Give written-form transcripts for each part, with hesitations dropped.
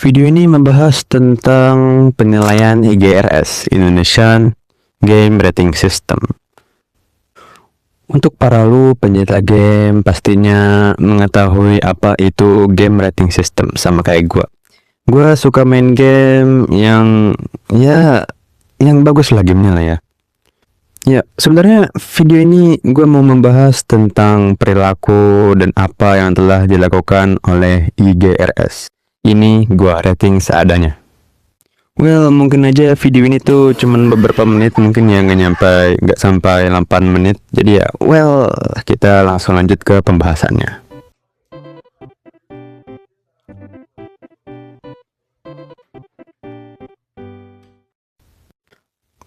Video ini membahas tentang penilaian IGRS, Indonesian Game Rating System. Untuk para lu pencinta game pastinya mengetahui apa itu game rating system sama kayak gua. Gua suka main game yang bagus lah gamenya lah ya. Ya, sebenarnya video ini gue mau membahas tentang perilaku dan apa yang telah dilakukan oleh IGRS. Ini gue rating seadanya. Well, mungkin aja video ini tuh cuman beberapa menit, mungkin ya nggak sampai 8 menit. Jadi ya, well, kita langsung lanjut ke pembahasannya.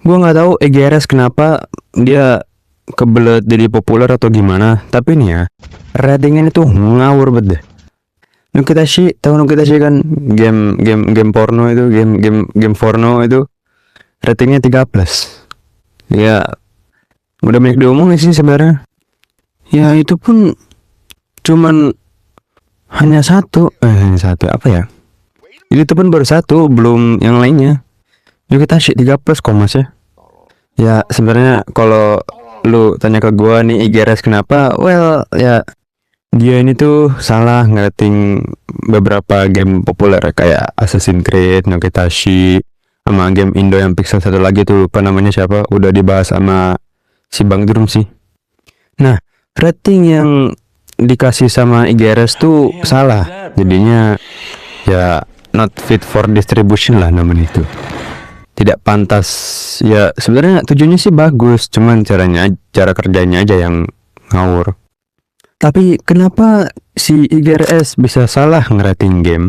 Gua nggak tahu IGRS kenapa dia kebelet jadi populer atau gimana, tapi nih ya, ratingnya itu ngawur banget deh. Nukitashi, tahu Nukitashi kan, game porno itu, game porno itu ratingnya 3+. Ya, udah banyak diomongin sih sebenarnya. Ya itu pun cuman hanya satu apa ya? Itu pun baru satu, belum yang lainnya. Nukitashi 3+ kok mas ya. Ya sebenarnya kalau lu tanya ke gua nih IGRS kenapa, well ya dia ini tuh salah ngerating beberapa game populer kayak Assassin's Creed, Nukitashi, sama game Indo yang Pixel satu lagi tuh lupa namanya siapa, udah dibahas sama si Bang Drum sih. Nah, rating yang dikasih sama IGRS tuh salah, jadinya ya not fit for distribution lah namanya itu. Tidak pantas. Ya sebenarnya tujuannya sih bagus, cuman cara kerjanya aja yang ngawur. Tapi kenapa si IGRS bisa salah ngerating game?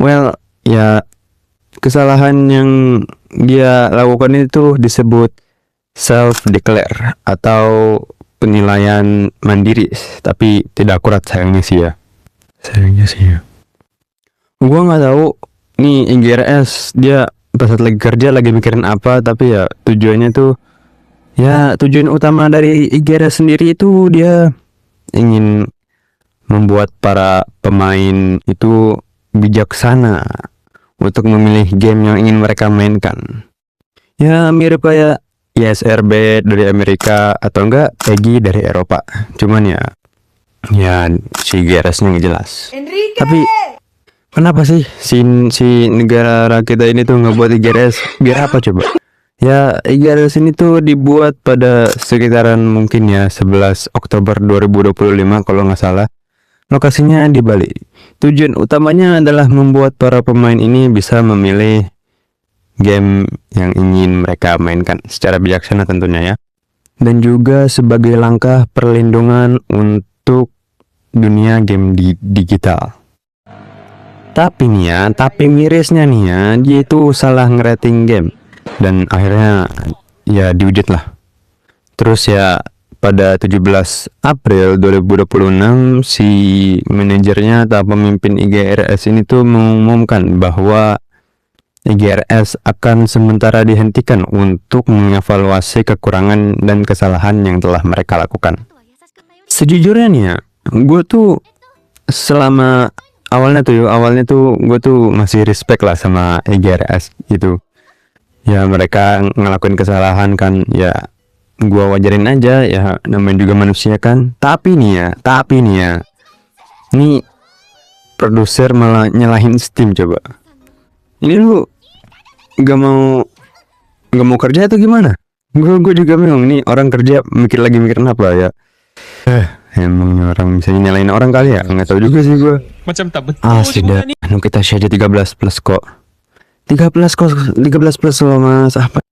Well, ya kesalahan yang dia lakukan itu disebut self-declare atau penilaian mandiri, tapi tidak akurat sayangnya sih ya. Gua nggak tahu nih IGRS dia pas lagi kerja lagi mikirin apa, tapi ya tujuannya tuh ya tujuan utama dari IGRS sendiri itu dia ingin membuat para pemain itu bijaksana untuk memilih game yang ingin mereka mainkan. Ya mirip kayak ISRB dari Amerika atau enggak PEGI dari Eropa. Cuman ya si IGRS-nya nggak jelas. Enrique! Tapi kenapa sih si negara kita ini tuh ngebuat IGRS biar apa coba? Ya IGRS ini tuh dibuat pada sekitaran mungkin ya 11 Oktober 2025 kalau nggak salah. Lokasinya di Bali. Tujuan utamanya adalah membuat para pemain ini bisa memilih game yang ingin mereka mainkan secara bijaksana tentunya ya. Dan juga sebagai langkah perlindungan untuk dunia game digital. Tapi mirisnya nih ya, dia itu salah ngerating game. Dan akhirnya ya diwujud lah. Terus ya pada 17 April 2026 si manajernya atau pemimpin IGRS ini tuh mengumumkan bahwa IGRS akan sementara dihentikan untuk mengevaluasi kekurangan dan kesalahan yang telah mereka lakukan. Sejujurnya nih ya, gue tuh selama awalnya tuh gue tuh masih respect lah sama IGRS gitu. Ya mereka ngelakuin kesalahan kan, ya gua wajarin aja ya, namanya juga manusia kan. Tapi nih ya nih produser malah nyalahin Steam coba. Ini lu gak mau kerja atau gimana? Gue juga bingung nih, orang kerja mikirin apa ya. Emang orang bisa nyalain orang kali ya, nggak tahu juga sih gue. Macam tak betul. Sudah kita aja 13+ kok. 13+ loh mas, apa?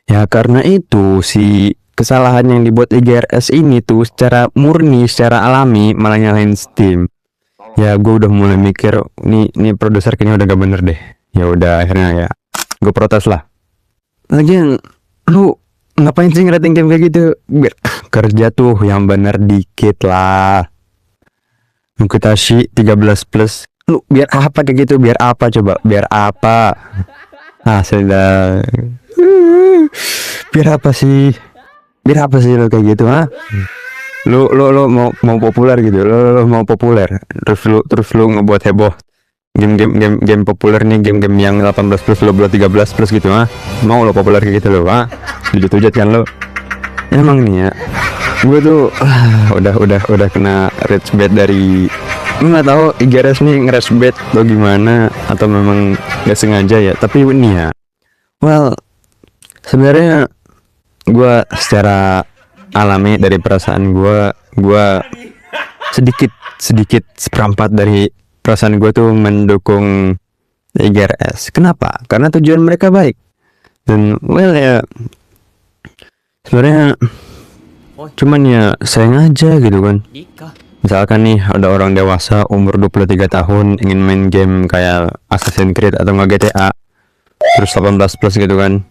Ya karena itu si kesalahan yang dibuat IGRS ini tuh secara murni, secara alami malah nyalahin Steam. Ya gue udah mulai mikir nih produser kayaknya udah gak bener deh. Ya udah akhirnya ya gue protes lah. Lagian lu ngapain sih ngerating game kayak gitu? Biar kerja tuh yang bener dikit lah. Nukitashi 13+. Lu biar apa kayak gitu? Biar apa coba? Biar apa? Sudah. Biar apa sih lo kayak gitu, ha? Lo mau populer gitu. Lo mau populer. Terus lu ngebuat heboh game populer nih, game yang 18 plus lo 13 plus gitu mau lo populer kayak gitu lo hujat kan lo. Emang nih ya, gue tuh udah kena rage bait dari, gue nggak tahu IGRS nih nge-rage bait atau gimana, atau memang nggak sengaja ya. Tapi ini ya, well, sebenarnya gue secara alami dari perasaan gue sedikit seperempat dari perasaan gue tuh mendukung IGRS. Kenapa? Karena tujuan mereka baik. Dan well ya, sebenarnya cuman ya sayang aja gitu kan. Misalkan nih ada orang dewasa umur 23 tahun ingin main game kayak Assassin's Creed atau nggak GTA, terus 18 plus gitu kan.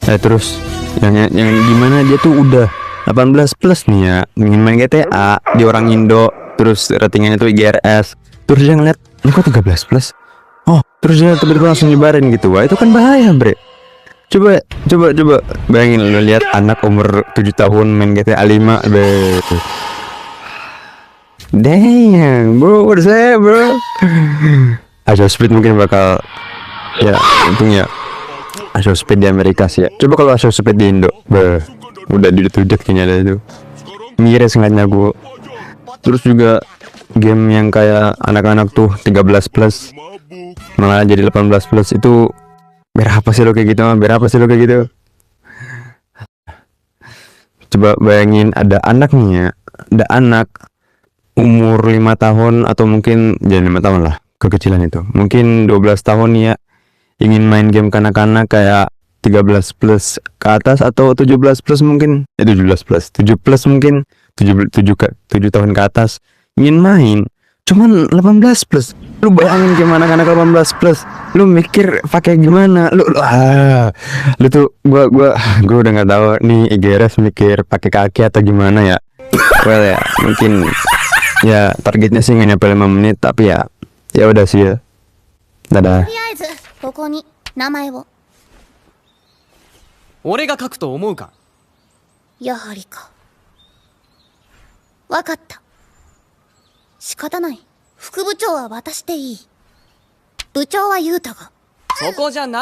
Terus yang gimana dia tuh udah 18 plus nih ya, ingin main GTA, di orang Indo, terus ratingnya itu IGRS, terus dia ngeliat ini kok 13 plus, terus dia tiba-tiba langsung nyebarin gitu. Wah, itu kan bahaya bre. Coba bayangin lo lihat anak umur 7 tahun main GTA 5 Damn bro, what say bro. Asospeed mungkin bakal ya, untungnya Asospeed di Amerika sih ya. Coba kalau Asospeed di Indo, udah dudut kayaknya ada itu. Miris ngeliatnya gue. Terus juga game yang kayak anak-anak tuh 13 plus malah jadi 18 plus, itu berapa sih lo kayak gitu? Coba bayangin ada anak nih ya, ada anak umur 5 tahun atau mungkin jangan 5 tahun lah, kekecilan itu mungkin 12 tahun ya, ingin main game kanak-kanak kayak 13 plus ke atas atau 17 plus mungkin, 17 plus 7 plus mungkin 7 tahun ke atas ingin main cuman 18 plus. Lu bayangin gimana anak 18 plus, lu mikir pakai gimana lu tuh, gua udah nggak tahu nih IGRS mikir pakai kaki atau gimana ya. Well ya, mungkin ya targetnya sih nggak nyampe 5 menit, tapi ya udah sih ya. Dadah. ここに名前を。俺が書くと思うか。やはりか。わかった。仕方ない。副部長は私でいい。部長はユウタが。そこじゃない。